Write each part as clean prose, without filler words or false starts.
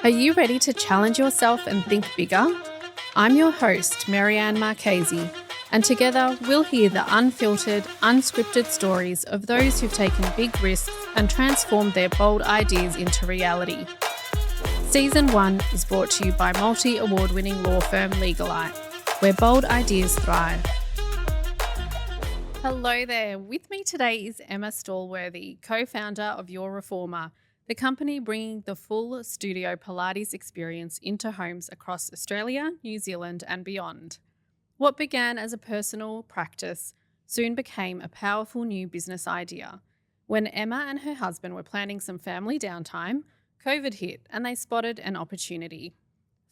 Are you ready to challenge yourself and think bigger? I'm your host, Marianne Marchese, and together we'll hear the unfiltered, unscripted stories of those who've taken big risks and transformed their bold ideas into reality. Season 1 is brought to you by multi-award-winning law firm Legalite, where bold ideas thrive. Hello there. With me today is Emma Stallworthy, co-founder of Your Reformer, the company bringing the full studio Pilates experience into homes across Australia, New Zealand and beyond. What began as a personal practice soon became a powerful new business idea. When Emma and her husband were planning some family downtime, COVID hit and they spotted an opportunity.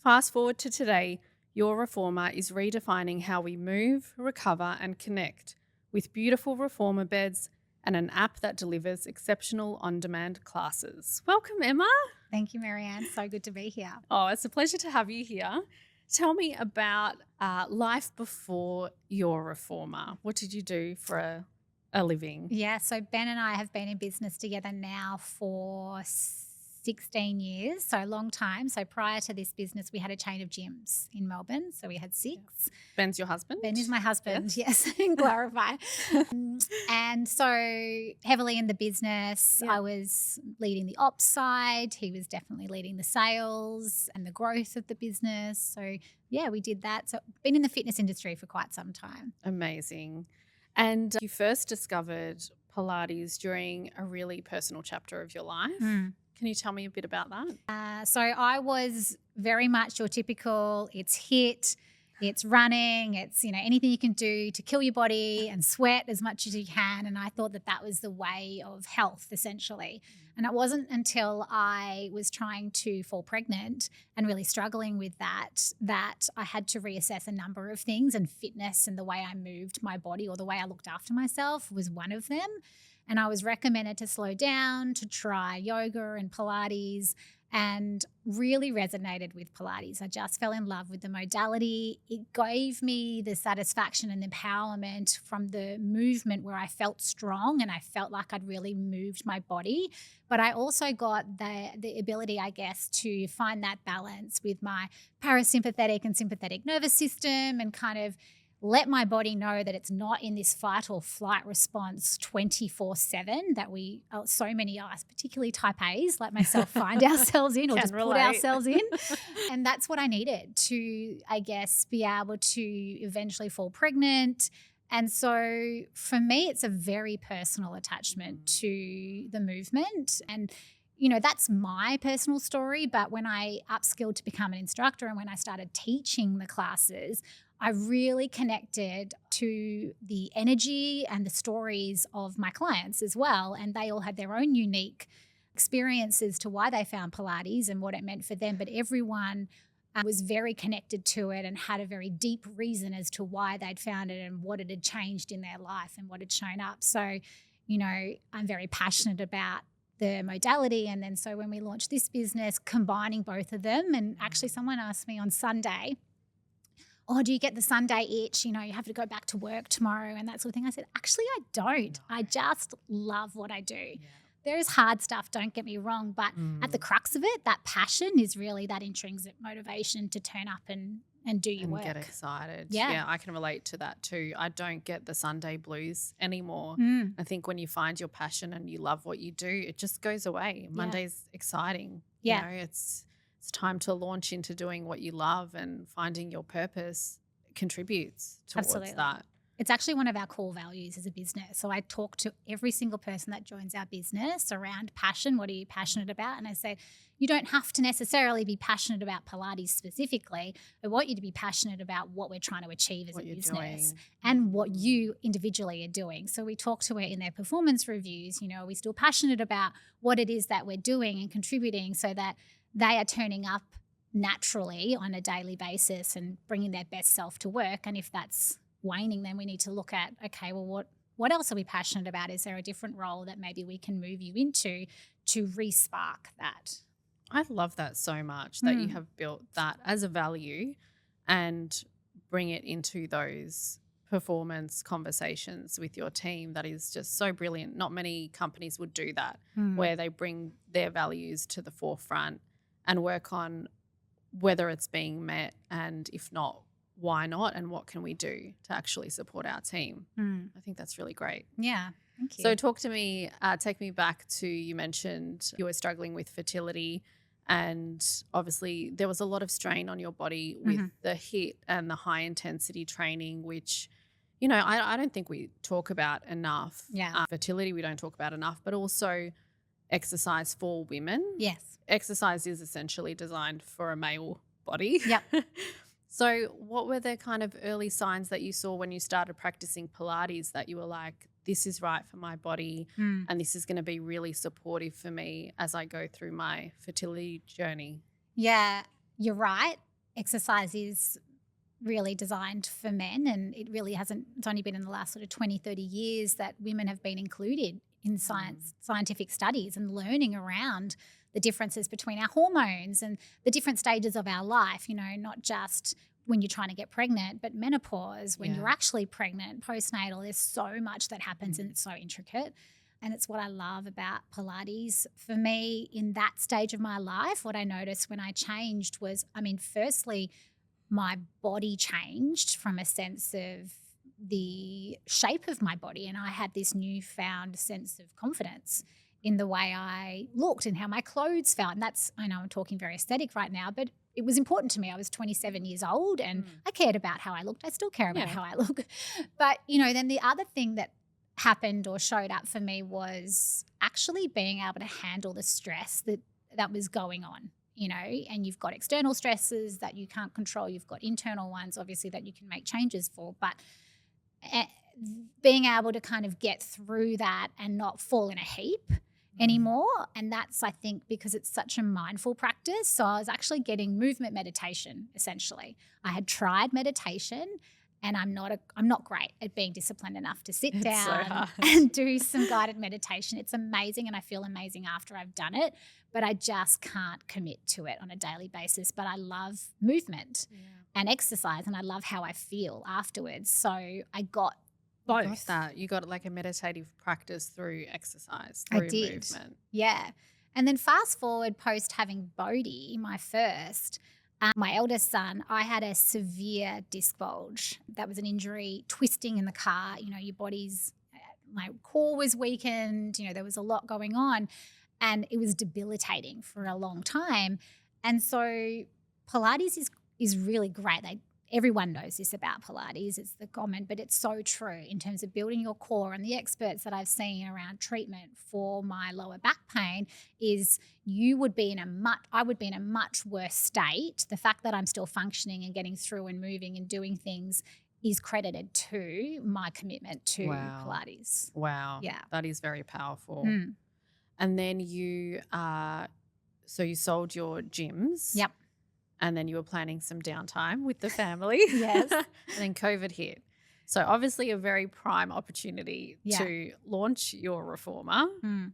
Fast forward to today, Your Reformer is redefining how we move, recover and connect with beautiful reformer beds and an app that delivers exceptional on-demand classes. Welcome, Emma. Thank you, Marianne. So good to be here. Oh, it's a pleasure to have you here. Tell me about life before Your Reformer. What did you do for a living? Yeah, so Ben and I have been in business together now for 16 years, so a long time. So prior to this business, we had a chain of gyms in Melbourne. So we had 6. Ben's your husband? Ben is my husband, yes, clarify. And so heavily in the business, I was leading the ops side. He was definitely leading the sales and the growth of the business. So yeah, we did that. So been in the fitness industry for quite some time. Amazing. And you first discovered Pilates during a really personal chapter of your life. Can you tell me a bit about that? So I was very much your typical, it's HIIT, it's running, it's, anything you can do to kill your body and sweat as much as you can. And I thought that that was the way of health, essentially. And it wasn't until I was trying to fall pregnant and really struggling with that I had to reassess a number of things, and fitness and the way I moved my body or the way I looked after myself was one of them. And I was recommended to slow down, to try yoga and Pilates, and really resonated with Pilates. I just fell in love with the modality. It gave me the satisfaction and empowerment from the movement where I felt strong and I felt like I'd really moved my body. But I also got the ability, I guess, to find that balance with my parasympathetic and sympathetic nervous system and kind of let my body know that it's not in this fight or flight response 24/7 that so many of us, particularly type A's like myself, find ourselves in or just put ourselves in. And that's what I needed to, I guess, be able to eventually fall pregnant. And so for me, it's a very personal attachment to the movement. And that's my personal story. But when I upskilled to become an instructor and when I started teaching the classes, I really connected to the energy and the stories of my clients as well. And they all had their own unique experiences to why they found Pilates and what it meant for them. But everyone was very connected to it and had a very deep reason as to why they'd found it and what it had changed in their life and what had shown up. So, I'm very passionate about the modality. And then so when we launched this business, combining both of them, and actually someone asked me on Sunday, do you get the Sunday itch? You have to go back to work tomorrow and that sort of thing. I said, actually, I don't. I just love what I do. Yeah. There is hard stuff, don't get me wrong, but at the crux of it, that passion is really that intrinsic motivation to turn up and do your work. Get excited. Yeah, I can relate to that too. I don't get the Sunday blues anymore. I think when you find your passion and you love what you do, it just goes away. Monday's exciting. Yeah. It's time to launch into doing what you love, and finding your purpose contributes towards that. It's actually one of our core values as a business. So I talk to every single person that joins our business around passion. What are you passionate about? And I say, you don't have to necessarily be passionate about Pilates specifically. I want you to be passionate about what we're trying to achieve as a business and what you individually are doing. So we talk to it in their performance reviews. Are we still passionate about what it is that we're doing and contributing so that they are turning up naturally on a daily basis and bringing their best self to work? And if that's waning, then we need to look at, okay, well, what else are we passionate about? Is there a different role that maybe we can move you into to re-spark that? I love that so much that you have built that as a value and bring it into those performance conversations with your team. That is just so brilliant. Not many companies would do that, where they bring their values to the forefront and work on whether it's being met, and if not, why not, and what can we do to actually support our team. I think that's really great. Yeah. Thank you. So take me back to, you mentioned you were struggling with fertility, and obviously there was a lot of strain on your body with the HIIT and the high intensity training, which, you know, I don't think we talk about enough. Yeah. Fertility we don't talk about enough, but also exercise for women. Yes. Exercise is essentially designed for a male body. Yep. So what were the kind of early signs that you saw when you started practicing Pilates that you were like, this is right for my body and this is going to be really supportive for me as I go through my fertility journey? Yeah, you're right. Exercise is really designed for men, and it really hasn't, it's only been in the last sort of 20, 30 years that women have been included in scientific studies and learning around the differences between our hormones and the different stages of our life, you know, not just when you're trying to get pregnant, but menopause, when you're actually pregnant, postnatal. There's so much that happens and it's so intricate. And it's what I love about Pilates. For me, in that stage of my life, what I noticed when I changed was, I mean, firstly, my body changed from a sense of the shape of my body, and I had this newfound sense of confidence in the way I looked and how my clothes felt. And that's, I know I'm talking very aesthetic right now, but it was important to me. I was 27 years old and I cared about how I looked. I still care about how I look. But, you know, then the other thing that happened or showed up for me was actually being able to handle the stress that was going on, you know, and you've got external stresses that you can't control. You've got internal ones, obviously, that you can make changes for. But being able to kind of get through that and not fall in a heap anymore. And that's, I think, because it's such a mindful practice. So I was actually getting movement meditation, essentially. I had tried meditation, and I'm not great at being disciplined enough to sit down and do some guided meditation. It's amazing, and I feel amazing after I've done it, but I just can't commit to it on a daily basis. But I love movement and exercise, and I love how I feel afterwards. So I got both. You got that. You got like a meditative practice through exercise, through movement. Yeah. And then fast forward post having Bodhi, my first, my eldest son, I had a severe disc bulge. That was an injury, twisting in the car. You know, your body's, my core was weakened. You know, there was a lot going on, and it was debilitating for a long time. And so Pilates is really great. Everyone knows this about Pilates. It's the common, but it's so true in terms of building your core. And the experts that I've seen around treatment for my lower back pain is I would be in a much worse state. The fact that I'm still functioning and getting through and moving and doing things is credited to my commitment to Pilates. Wow. Yeah. That is very powerful. And then you sold your gyms. Yep. And then you were planning some downtime with the family. Yes. And then COVID hit. So obviously a very prime opportunity to launch your reformer,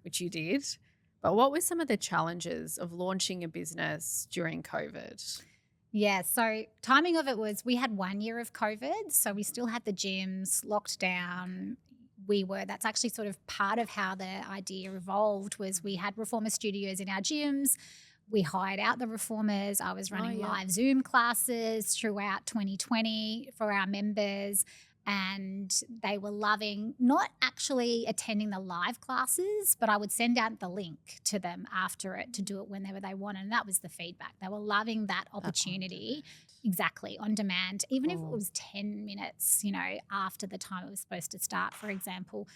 which you did. But what were some of the challenges of launching a business during COVID? Yeah, so timing of it was, we had 1 year of COVID, so we still had the gyms locked down. That's actually sort of part of how the idea evolved, was we had reformer studios in our gyms. We hired out the reformers. I was running live Zoom classes throughout 2020 for our members, and they were loving not actually attending the live classes, but I would send out the link to them after it to do it whenever they wanted, and that was the feedback. They were loving that opportunity. Exactly, on demand, even if it was 10 minutes, you know, after the time it was supposed to start, for example.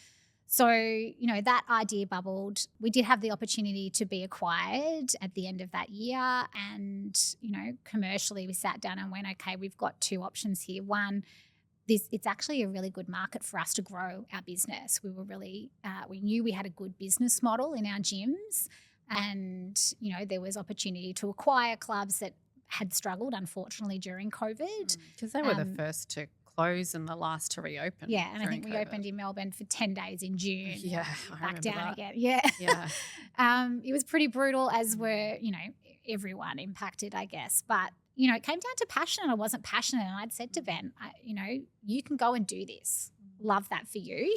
So, you know, that idea bubbled. We did have the opportunity to be acquired at the end of that year. And, you know, commercially we sat down and went, okay, we've got two options here. One, it's actually a really good market for us to grow our business. We were really, we knew we had a good business model in our gyms, and, you know, there was opportunity to acquire clubs that had struggled, unfortunately, during COVID. Because they were the first to close and the last to reopen. Yeah, and I think we opened in Melbourne for 10 days in June. Yeah, back down that. again. Yeah. It was pretty brutal, as were, you know, everyone impacted, I guess. But, you know, it came down to passion, and I wasn't passionate. And I'd said to Ben, you know, you can go and do this. love that for you.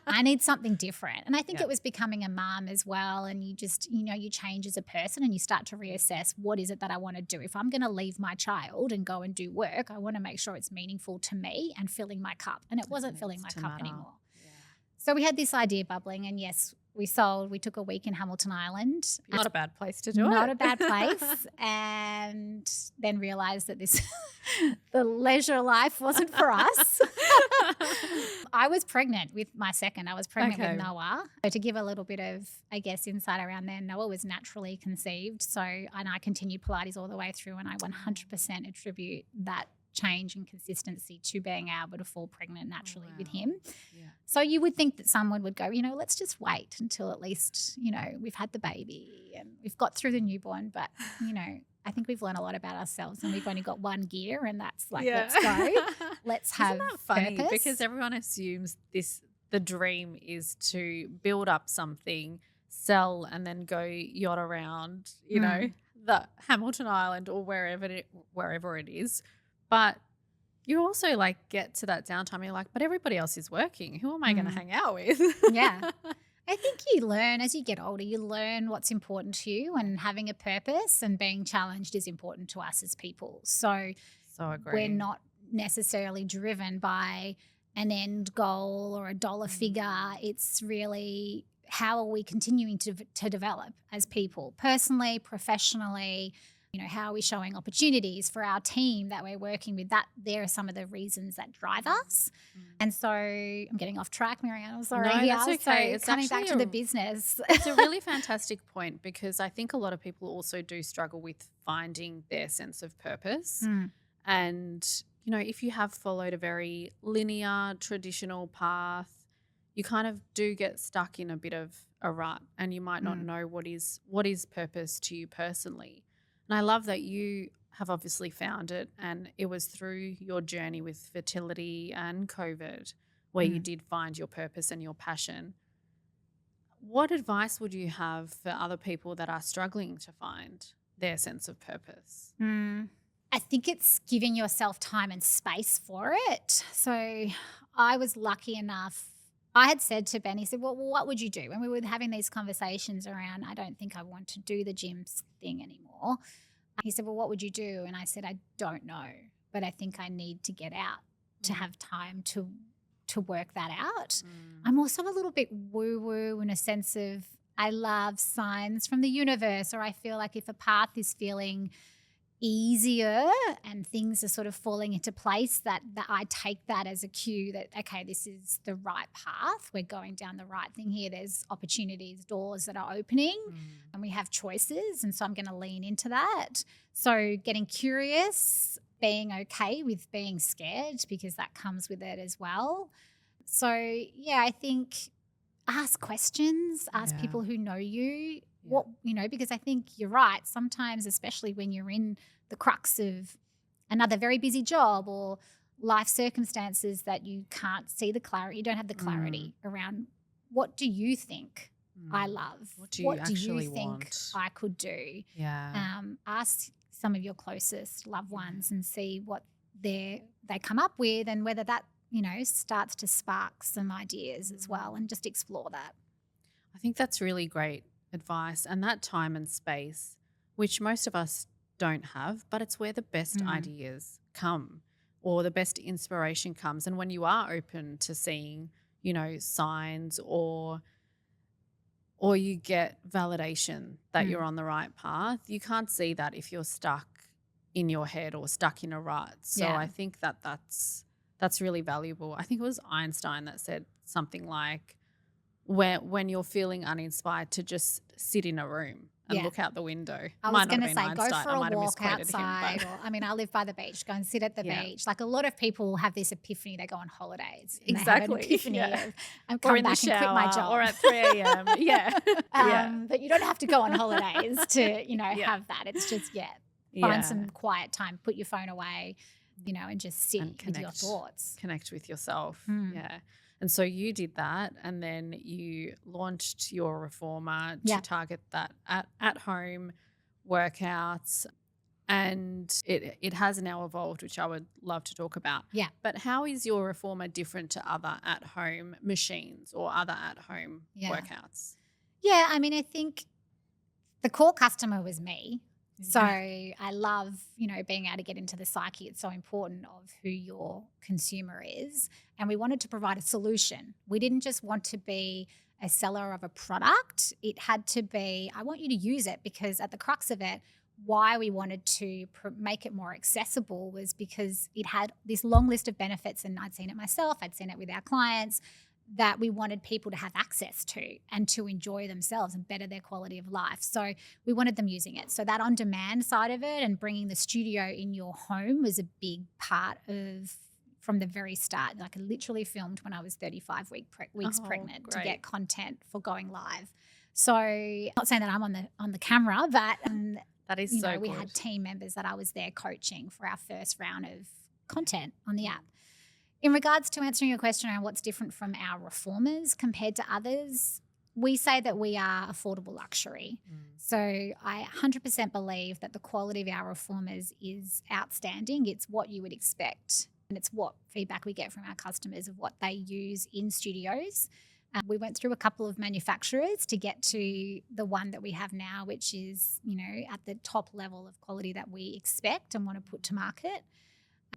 I need something different. And I think it was becoming a mom as well. And you just, you change as a person and you start to reassess, what is it that I want to do? If I'm going to leave my child and go and do work, I want to make sure it's meaningful to me and filling my cup. And it wasn't filling my cup anymore. Yeah. So we had this idea bubbling, and yes, we sold. We took a week in Hamilton Island. Not a bad place to do it. Not a bad place. And then realised that the leisure life wasn't for us. I was pregnant with my second. I was pregnant with Noah. So to give a little bit of, I guess, insight around there, Noah was naturally conceived. So, and I continued Pilates all the way through, and I 100% attribute that change and consistency to being able to fall pregnant naturally with him. Yeah. So you would think that someone would go, let's just wait until at least, we've had the baby and we've got through the newborn. But, I think we've learned a lot about ourselves, and we've only got one gear, and that's like, let's go. Let's have Isn't that funny? purpose. Because everyone assumes the dream is to build up something, sell, and then go yacht around, the Hamilton Island or wherever it is. But you also get to that downtime. You're like, but everybody else is working. Who am I going to hang out with? Yeah. I think you learn as you get older, you learn what's important to you, and having a purpose and being challenged is important to us as people. So agree. We're not necessarily driven by an end goal or a dollar figure. It's really, how are we continuing to develop as people, personally, professionally? How are we showing opportunities for our team that we're working with? That there are some of the reasons that drive us. And so I'm getting off track, Marianne. I'm sorry. No, that's okay. So it's coming back to the business. It's a really fantastic point, because I think a lot of people also do struggle with finding their sense of purpose. And, if you have followed a very linear, traditional path, you kind of do get stuck in a bit of a rut, and you might not know what is purpose to you personally. And I love that you have obviously found it, and it was through your journey with fertility and COVID where you did find your purpose and your passion. What advice would you have for other people that are struggling to find their sense of purpose? I think it's giving yourself time and space for it. So I was lucky enough. I had said to Ben, he said, well, what would you do? When we were having these conversations around, I don't think I want to do the gym thing anymore. He said, well, what would you do? And I said, I don't know, but I think I need to get out to have time to work that out. I'm also a little bit woo-woo in a sense of I love signs from the universe, or I feel like if a path is feeling easier and things are sort of falling into place, that I take that as a cue that, okay, this is the right path. We're going down the right thing here. There's opportunities, doors that are opening, and we have choices. And so I'm going to lean into that. So getting curious, being okay with being scared, because that comes with it as well. So, yeah, I think ask questions, ask people who know you. What, because I think you're right. Sometimes, especially when you're in the crux of another very busy job or life circumstances that you can't see the clarity, you don't have the clarity around, what do you think I love? What do you think want? I could do? Yeah. Ask some of your closest loved ones and see what they come up with, and whether that, starts to spark some ideas as well, and just explore that. I think that's really great advice, and that time and space, which most of us don't have, but it's where the best ideas come, or the best inspiration comes. And when you are open to seeing, signs, or you get validation that you're on the right path, you can't see that if you're stuck in your head or stuck in a rut. So I think that's really valuable. I think it was Einstein that said something like, when you're feeling uninspired, to just sit in a room and look out the window. I was going to say, go for a walk outside. I live by the beach. Go and sit at the beach. Like, a lot of people have this epiphany. They go on holidays. And exactly. They have an epiphany of, I'm coming back and quit my job. Or at 3 a.m. But you don't have to go on holidays to, have that. It's just, find some quiet time. Put your phone away, and just sit with your thoughts. Connect with yourself. Yeah. And so you did that, and then you launched your reformer to target that at home workouts. and it has now evolved, which I would love to talk about. Yeah. But how is your reformer different to other at-home machines or other at-home Yeah. workouts? Yeah, I mean, I think the core customer was me. So Yeah. I love, being able to get into the psyche. It's so important of who your consumer is. And we wanted to provide a solution. We didn't just want to be a seller of a product. It had to be, I want you to use it, because at the crux of it, why we wanted to make it more accessible was because it had this long list of benefits, and I'd seen it myself, I'd seen it with our clients, that we wanted people to have access to and to enjoy themselves and better their quality of life. So we wanted them using it. So that on-demand side of it and bringing the studio in your home was a big part of from the very start. Like, I literally filmed when I was 35 weeks pregnant Great. to get content for going live. So not saying that I'm on the camera, but That is so we good. had team members that I was there coaching for our first round of content on the app. In regards to answering your question around what's different from our reformers compared to others, we say that we are affordable luxury. So I 100% believe that the quality of our reformers is outstanding. It's what you would expect, and it's what feedback we get from our customers of what they use in studios. We went through a couple of manufacturers to get to the one that we have now, which is, at the top level of quality that we expect and want to put to market.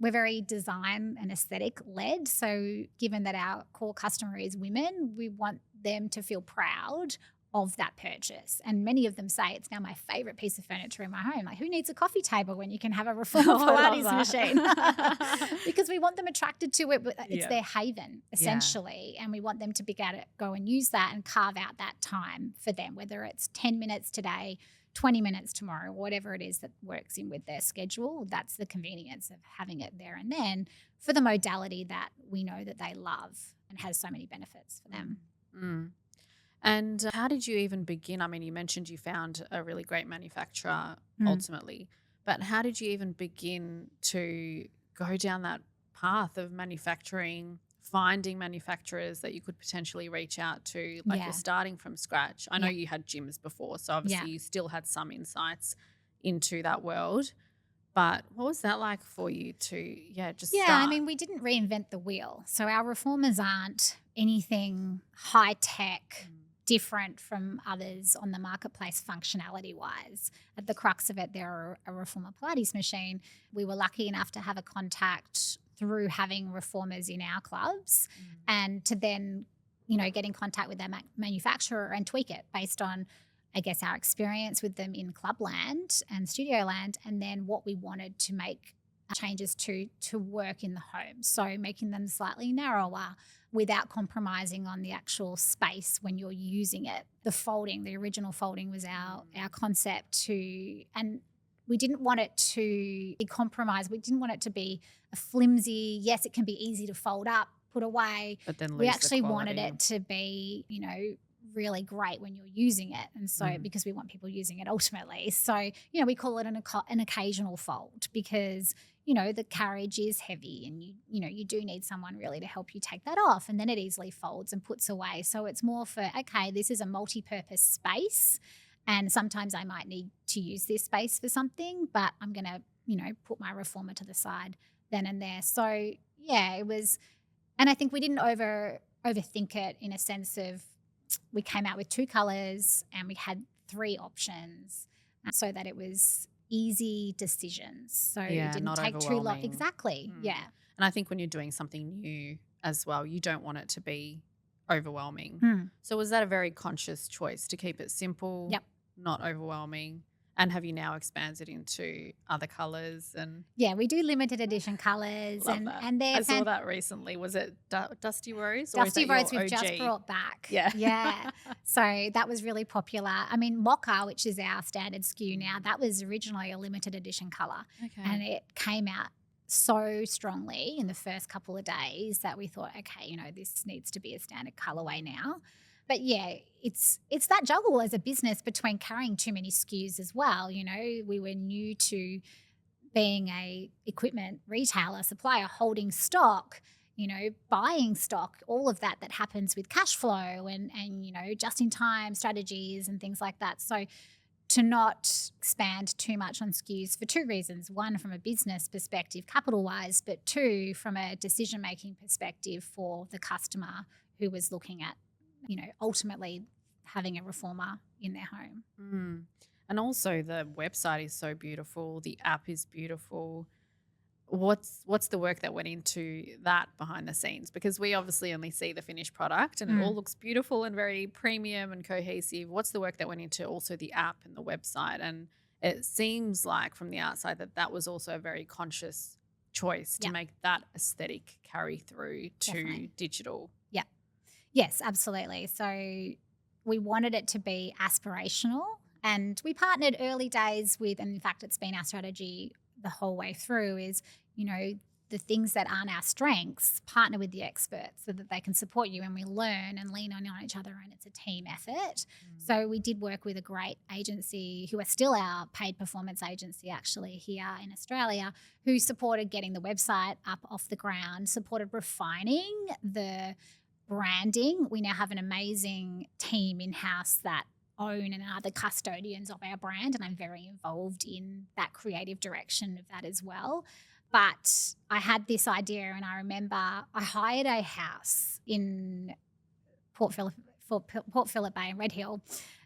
We're very design and aesthetic led. So given that our core customer is women, we want them to feel proud of that purchase. And many of them say it's now my favorite piece of furniture in my home. Like, who needs a coffee table when you can have a reformer Pilates machine? Because we want them attracted to it, but it's their haven essentially. And we want them to be able to go and use that and carve out that time for them, whether it's 10 minutes today, 20 minutes tomorrow, whatever it is that works in with their schedule. That's the convenience of having it there and then for the modality that we know that they love and has so many benefits for them. And how did you even begin? I mean, you mentioned you found a really great manufacturer ultimately, but how did you even begin to go down that path of manufacturing, finding manufacturers that you could potentially reach out to? Like, you're starting from scratch. I know you had gyms before, so obviously you still had some insights into that world. But what was that like for you to, start? I mean, we didn't reinvent the wheel. So our reformers aren't anything high tech, different from others on the marketplace functionality wise. At the crux of it, they're a reformer Pilates machine. We were lucky enough to have a contact through having reformers in our clubs and to then, get in contact with their manufacturer and tweak it based on, I guess, our experience with them in clubland and studio land, and then what we wanted to make changes to work in the home. So making them slightly narrower without compromising on the actual space when you're using it. The original folding was our concept and we didn't want it to be compromised. We didn't want it to be a flimsy, yes, it can be easy to fold up, put away. But then we lose actually the wanted quality. it to be, really great when you're using it. And so because we want people using it ultimately. So, we call it an occasional fold because, the carriage is heavy and you do need someone really to help you take that off, and then it easily folds and puts away. So it's more for, okay, this is a multi-purpose space and sometimes I might need to use this space for something, but I'm going to, put my reformer to the side then and there. So it was, and I think we didn't overthink it in a sense of, we came out with 2 colors and we had 3 options so that it was easy decisions. So it didn't not take too long. overwhelming. Exactly. Yeah. And I think when you're doing something new as well, you don't want it to be overwhelming. So was that a very conscious choice to keep it simple, not overwhelming? And have you now expanded into other colours? And yeah, we do limited edition colours. Love that. And they're I saw that recently. Was it Dusty Rose? Or Dusty is that Rose your we've OG? just brought back. Yeah. So that was really popular. I mean, Mocha, which is our standard SKU now, that was originally a limited edition colour. Okay. And it came out so strongly in the first couple of days that we thought, okay, this needs to be a standard colourway now. But it's that juggle as a business between carrying too many SKUs as well. We were new to being a equipment retailer, supplier, holding stock, buying stock, all of that happens with cash flow and just in time strategies and things like that. So to not expand too much on SKUs for two reasons. One, from a business perspective, capital-wise, but two, from a decision-making perspective for the customer who was looking at, ultimately having a reformer in their home. Mm. And also the website is so beautiful. The app is beautiful. What's the work that went into that behind the scenes? Because we obviously only see the finished product and it all looks beautiful and very premium and cohesive. What's the work that went into also the app and the website? And it seems like from the outside that was also a very conscious choice to make that aesthetic carry through to Definitely. digital. Yeah. Yes, absolutely. So we wanted it to be aspirational, and we partnered early days with, and in fact it's been our strategy the whole way through, is, the things that aren't our strengths, partner with the experts so that they can support you, and we learn and lean on each other, and it's a team effort. So we did work with a great agency who are still our paid performance agency actually here in Australia, who supported getting the website up off the ground, supported refining the branding. We now have an amazing team in-house that own and are the custodians of our brand, and I'm very involved in that creative direction of that as well. But I had this idea, and I remember I hired a house in Port Phillip Bay and Red Hill,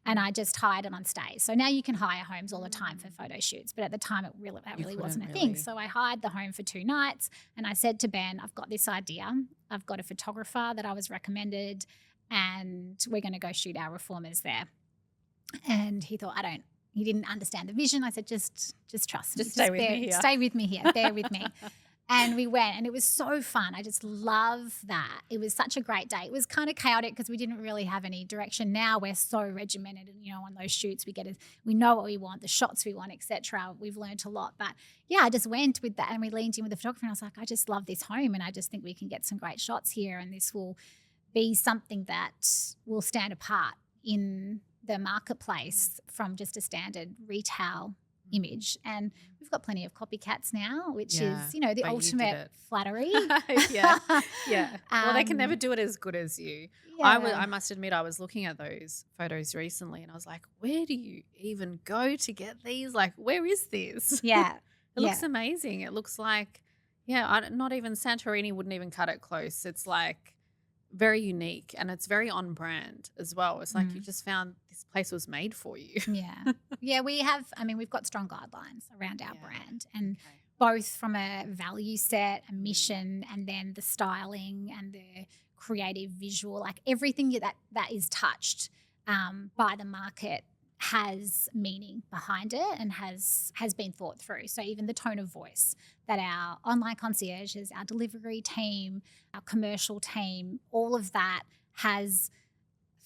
and I just hired it on stay. So now you can hire homes all the time for photo shoots, but at the time that really wasn't a thing. So I hired the home for 2 nights, and I said to Ben, I've got this idea. I've got a photographer that I was recommended, and we're going to go shoot our reformers there. And he thought, he didn't understand the vision. I said, just trust me. Just stay with me here. Stay with me here. Bear with me. And we went, and it was so fun. I just love that. It was such a great day. It was kind of chaotic because we didn't really have any direction. Now we're so regimented, and on those shoots we know what we want, the shots we want, etc. We've learned a lot. But yeah, I just went with that, and we leaned in with the photographer, and I was like, I just love this home, and I just think we can get some great shots here, and this will be something that will stand apart in the marketplace from just a standard retail image. And we've got plenty of copycats now, which is, the ultimate flattery. Yeah. Well, they can never do it as good as you. Yeah. I must admit, I was looking at those photos recently, and I was like, where do you even go to get these? Like, where is this? Yeah. It looks amazing. It looks like, not even Santorini wouldn't even cut it close. It's like very unique, and it's very on brand as well. It's like you just found this place was made for you. Yeah, we've got strong guidelines around our brand, and both from a value set, a mission, and then the styling and the creative visual, like everything that is touched by the market has meaning behind it and has been thought through. So even the tone of voice that our online concierges, our delivery team, our commercial team, all of that has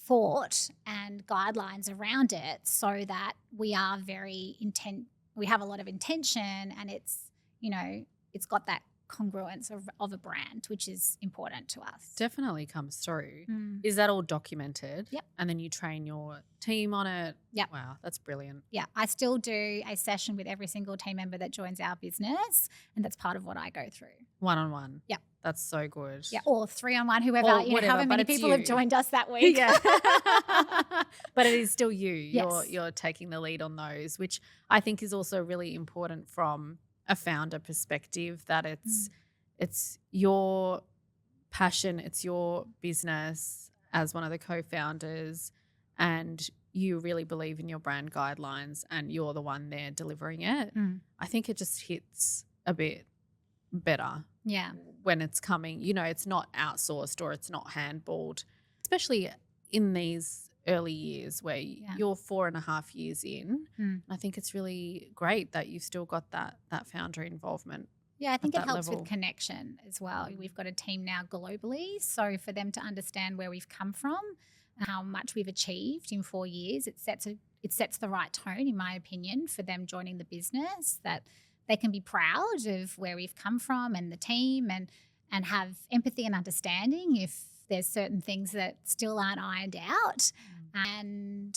thought and guidelines around it, so that we are we have a lot of intention, and it's got that congruence of a brand, which is important to us. Definitely comes through. Is that all documented? Yep. And then you train your team on it? Yep. Wow, that's brilliant. Yeah, I still do a session with every single team member that joins our business, and that's part of what I go through. One-on-one. Yep. That's so good. Yeah, or 3-on-1, whoever, Or whatever, however many but it's people you. have joined us that week. Yeah. But it is still you. Yes. You're taking the lead on those, which I think is also really important from a founder perspective, that it's your passion, it's your business as one of the co-founders, and you really believe in your brand guidelines, and you're the one there delivering it. I think it just hits a bit better. Yeah. When it's coming, it's not outsourced or it's not handballed, especially in these early years where you're 4.5 years in. I think it's really great that you've still got that founder involvement. Yeah, I think it helps level. with connection as well. We've got a team now globally, so for them to understand where we've come from, how much we've achieved in 4 years, it sets the right tone, in my opinion, for them joining the business, that they can be proud of where we've come from and the team, and have empathy and understanding if there's certain things that still aren't ironed out. And,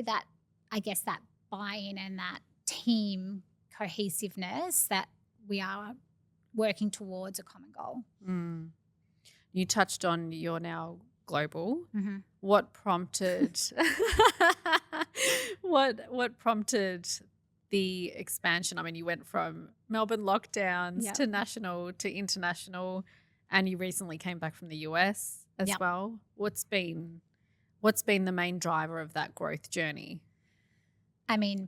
that, I guess, that buy-in and that team cohesiveness, that we are working towards a common goal. You touched on you're now global. What prompted What prompted the expansion? I mean, you went from Melbourne lockdowns Yep. to national to international, and you recently came back from the US as Yep. well. What's been the main driver of that growth journey? I mean,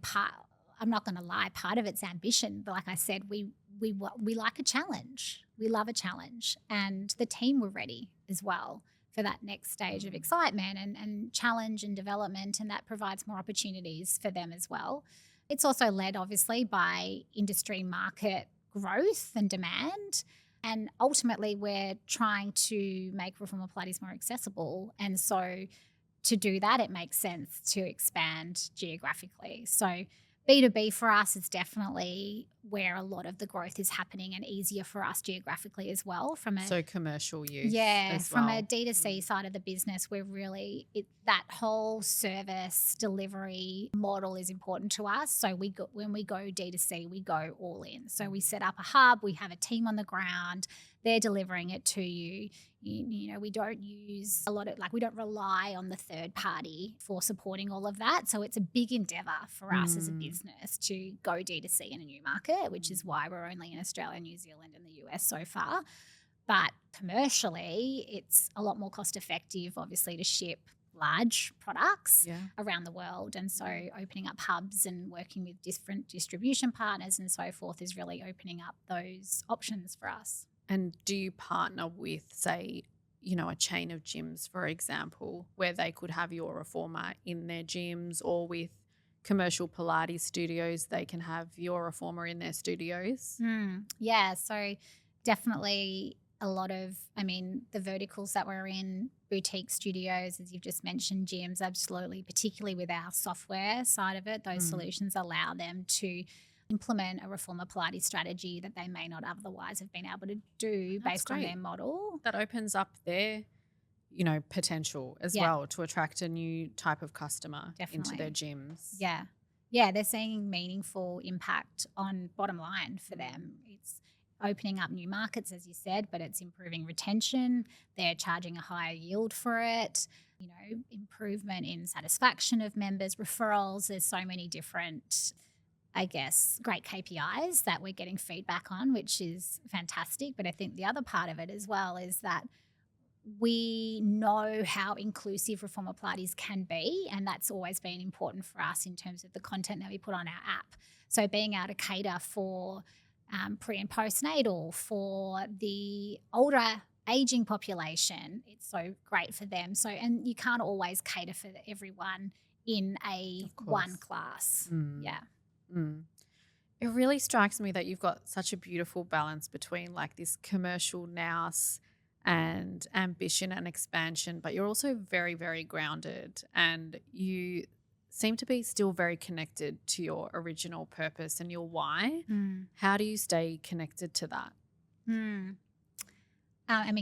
I'm not going to lie, part of it's ambition. But like I said, we like a challenge. We love a challenge. And the team were ready as well for that next stage of excitement and challenge and development. And that provides more opportunities for them as well. It's also led, obviously, by industry market growth and demand. And ultimately, we're trying to make Reformer Pilates more accessible. And so to do that, it makes sense to expand geographically. So B2B for us is definitely where a lot of the growth is happening and easier for us geographically as well. So commercial use From well. a D2C side of the business, we're really, that whole service delivery model is important to us. So when we go D2C, we go all in. So we set up a hub, we have a team on the ground, they're delivering it to you. You know, we don't use we don't rely on the third party for supporting all of that. So it's a big endeavor for us as a business to go D2C in a new market, which is why we're only in Australia, New Zealand, and the US so far. But commercially, it's a lot more cost effective, obviously, to ship large products around the world. And so opening up hubs and working with different distribution partners and so forth is really opening up those options for us. And do you partner with, say, a chain of gyms, for example, where they could have your reformer in their gyms, or with commercial Pilates studios, they can have your reformer in their studios? Yeah, so definitely a lot of, the verticals that we're in, boutique studios, as you've just mentioned, gyms, absolutely, particularly with our software side of it, those solutions allow them to implement a Reformer Pilates strategy that they may not otherwise have been able to do based on their model. That opens up their, potential as well to attract a new type of customer into their gyms. Yeah, they're seeing meaningful impact on bottom line for them. It's opening up new markets, as you said, but it's improving retention. They're charging a higher yield for it. Improvement in satisfaction of members, referrals. There's so many different, great KPIs that we're getting feedback on, which is fantastic. But I think the other part of it as well is that we know how inclusive Reformer Pilates can be, and that's always been important for us in terms of the content that we put on our app. So being able to cater for pre and postnatal, for the older aging population, it's so great for them. So, and you can't always cater for everyone in a one class. It really strikes me that you've got such a beautiful balance between this commercial nous and ambition and expansion, but you're also very, very grounded, and you seem to be still very connected to your original purpose and your why. How do you stay connected to that?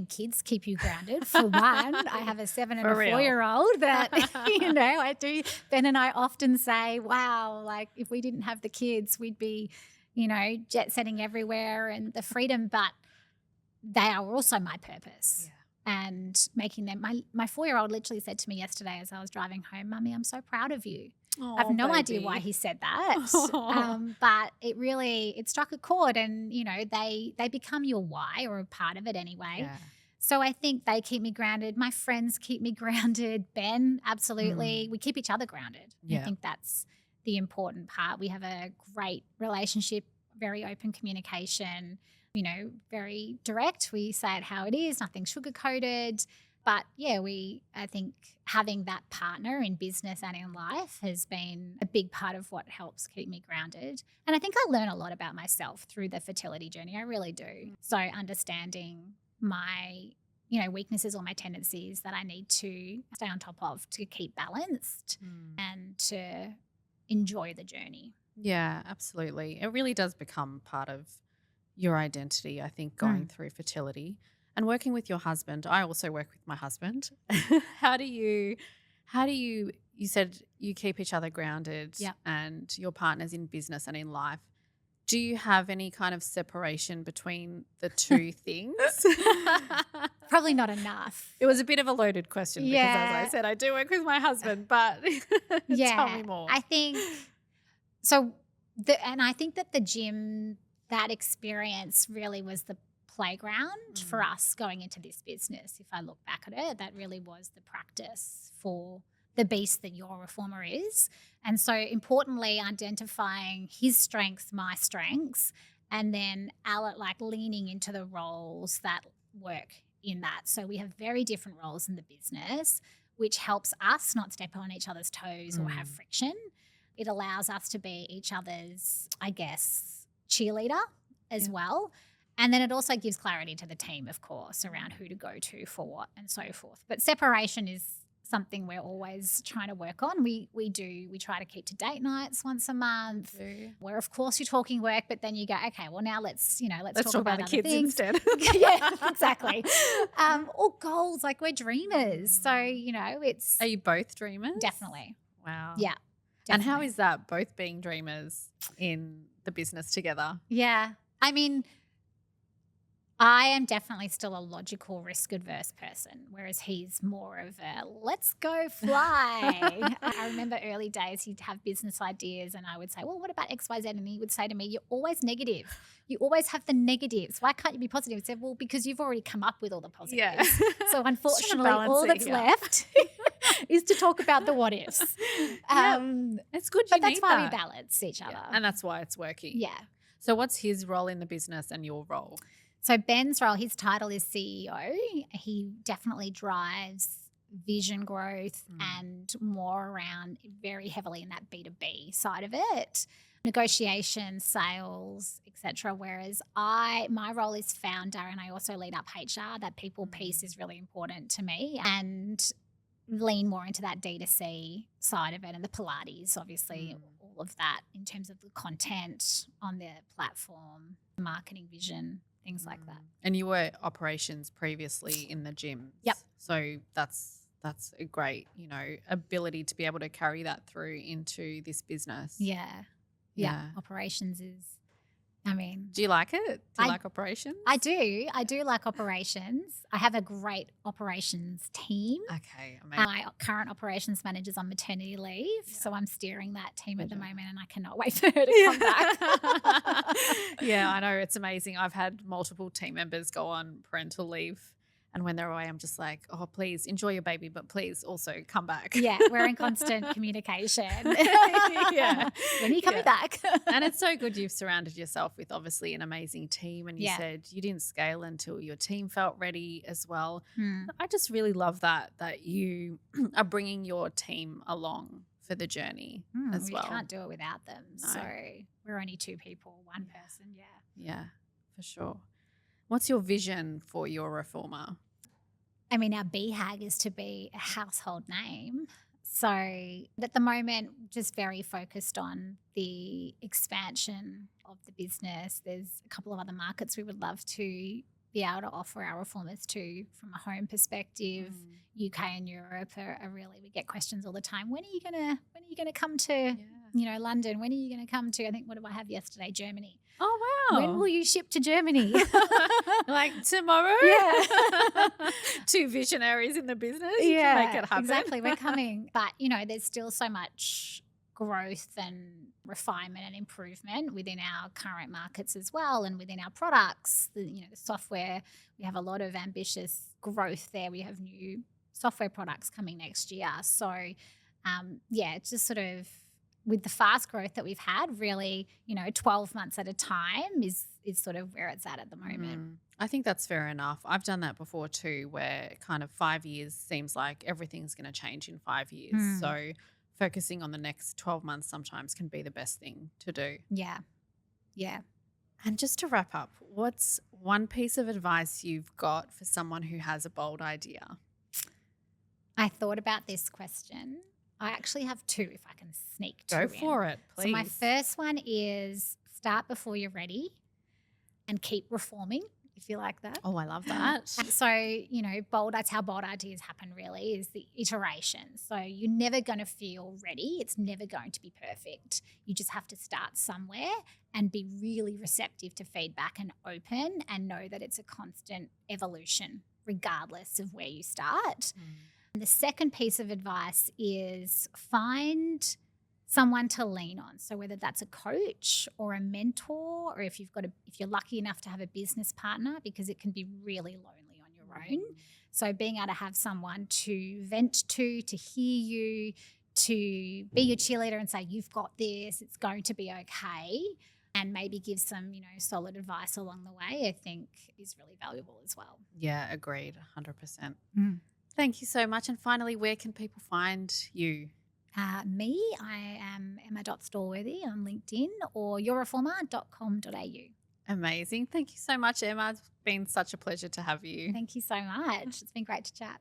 Kids keep you grounded, for one. I have a 7 and a 4-year-old that, I do. Ben and I often say, wow, if we didn't have the kids, we'd be, jet setting everywhere and the freedom, but they are also my purpose. And making them, my 4-year-old literally said to me yesterday as I was driving home, Mummy, I'm so proud of you. Oh, I have no baby. idea why he said that, but it struck a chord, and they become your why, or a part of it anyway. So I think they keep me grounded. My friends keep me grounded. Ben, absolutely. We keep each other grounded. I think that's the important part. We have a great relationship, very open communication, very direct. We say it how it is, nothing sugar-coated. But I think having that partner in business and in life has been a big part of what helps keep me grounded. And I think I learn a lot about myself through the fertility journey. I really do. So understanding my, weaknesses or my tendencies that I need to stay on top of to keep balanced and to enjoy the journey. Yeah, absolutely. It really does become part of your identity, I think, going through fertility. And working with your husband, I also work with my husband. How do you said you keep each other grounded and your partner's in business and in life. Do you have any kind of separation between the two things? Probably not enough. It was a bit of a loaded question because, as Yeah. I said, I do work with my husband, but tell me more. I think so. And I think that the gym, that experience really was the playground for us going into this business. If I look back at it, that really was the practice for the beast that your reformer is. And so importantly, identifying his strengths, my strengths, and then leaning into the roles that work in that. So we have very different roles in the business, which helps us not step on each other's toes or have friction. It allows us to be each other's, I guess, cheerleader as well. And then it also gives clarity to the team, of course, around who to go to for what and so forth. But separation is something we're always trying to work on. We try to keep to date nights once a month, where of course you're talking work, but then you go, okay, well now let's talk about the other kids things instead. Yeah, exactly. Or goals, like we're dreamers. So, it's Are you both dreamers? definitely. Wow. Yeah. And how definitely. is that, both being dreamers in the business together? Yeah. I mean, I am definitely still a logical, risk-adverse person, whereas he's more of a let's go fly. I remember early days he'd have business ideas and I would say, well, what about X, Y, Z? And he would say to me, you're always negative. You always have the negatives. Why can't you be positive? I said, well, because you've already come up with all the positives. Yeah. So unfortunately, balance all it that's here. left is to talk about the what ifs. It's good. But You that's need why that. we balance each other. And that's why it's working. Yeah. So what's his role in the business and your role? So Ben's role, his title is CEO. He definitely drives vision growth and more around very heavily in that B2B side of it, negotiation, sales, etc. Whereas my role is founder and I also lead up HR. That people piece is really important to me and lean more into that D2C side of it and the Pilates, obviously, all of that in terms of the content on the platform, marketing vision, things like that. And you were operations previously in the gym. Yep. So that's a great, ability to be able to carry that through into this business. Yeah. Operations is, do you like it? Do you I- like operations? I do. I do like operations. I have a great operations team. Okay, amazing. My current operations manager's on maternity leave, so I'm steering that team at the moment and I cannot wait for her to come back. Yeah, I know. It's amazing. I've had multiple team members go on parental leave. And when they're away, I'm just like, oh, please enjoy your baby, but please also come back. Yeah, we're in constant communication. Yeah. When are you coming back? And it's so good you've surrounded yourself with obviously an amazing team. And you Yeah. said you didn't scale until your team felt ready as well. I just really love that you are bringing your team along for the journey as well. We can't do it without them. No. So we're only two people, one person, Yeah, for sure. What's your vision for your reformer? I mean, our BHAG is to be a household name. So at the moment, just very focused on the expansion of the business. There's a couple of other markets we would love to be able to offer our reformers to from a home perspective. UK and Europe are really, we get questions all the time. When are you gonna come to London? When are you gonna come to, I think, what did I have yesterday? Germany. Oh, wow. When will you ship to Germany? Like tomorrow? Yeah. Two visionaries in the business. You can make it happen. Exactly. We're coming. But, there's still so much growth and refinement and improvement within our current markets as well and within our products. The software, we have a lot of ambitious growth there. We have new software products coming next year. So, it's just sort of with the fast growth that we've had, really, 12 months at a time is sort of where it's at the moment. I think that's fair enough. I've done that before too, where kind of 5 years seems like everything's going to change in 5 years. So focusing on the next 12 months sometimes can be the best thing to do. Yeah. And just to wrap up, what's one piece of advice you've got for someone who has a bold idea? I thought about this question. I actually have two if I can sneak two in. Go for it, please. So my first one is start before you're ready and keep reforming if you like that. Oh, I love that. So, that's how bold ideas happen really, is the iteration. So you're never going to feel ready. It's never going to be perfect. You just have to start somewhere and be really receptive to feedback and open, and know that it's a constant evolution regardless of where you start. And the second piece of advice is find someone to lean on. So whether that's a coach or a mentor, or if you're lucky enough to have a business partner, because it can be really lonely on your own. So being able to have someone to vent to hear you, to be your cheerleader and say, you've got this, it's going to be okay, and maybe give some, solid advice along the way, I think is really valuable as well. Yeah, agreed, 100%. Thank you so much. And finally, where can people find you? Me, I am Emma.Stallworthy on LinkedIn, or yourreformer.com.au. Amazing. Thank you so much, Emma. It's been such a pleasure to have you. Thank you so much. It's been great to chat.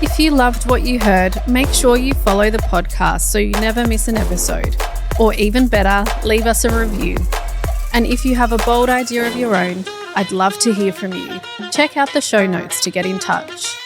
If you loved what you heard, make sure you follow the podcast so you never miss an episode. Or even better, leave us a review. And if you have a bold idea of your own, I'd love to hear from you. Check out the show notes to get in touch.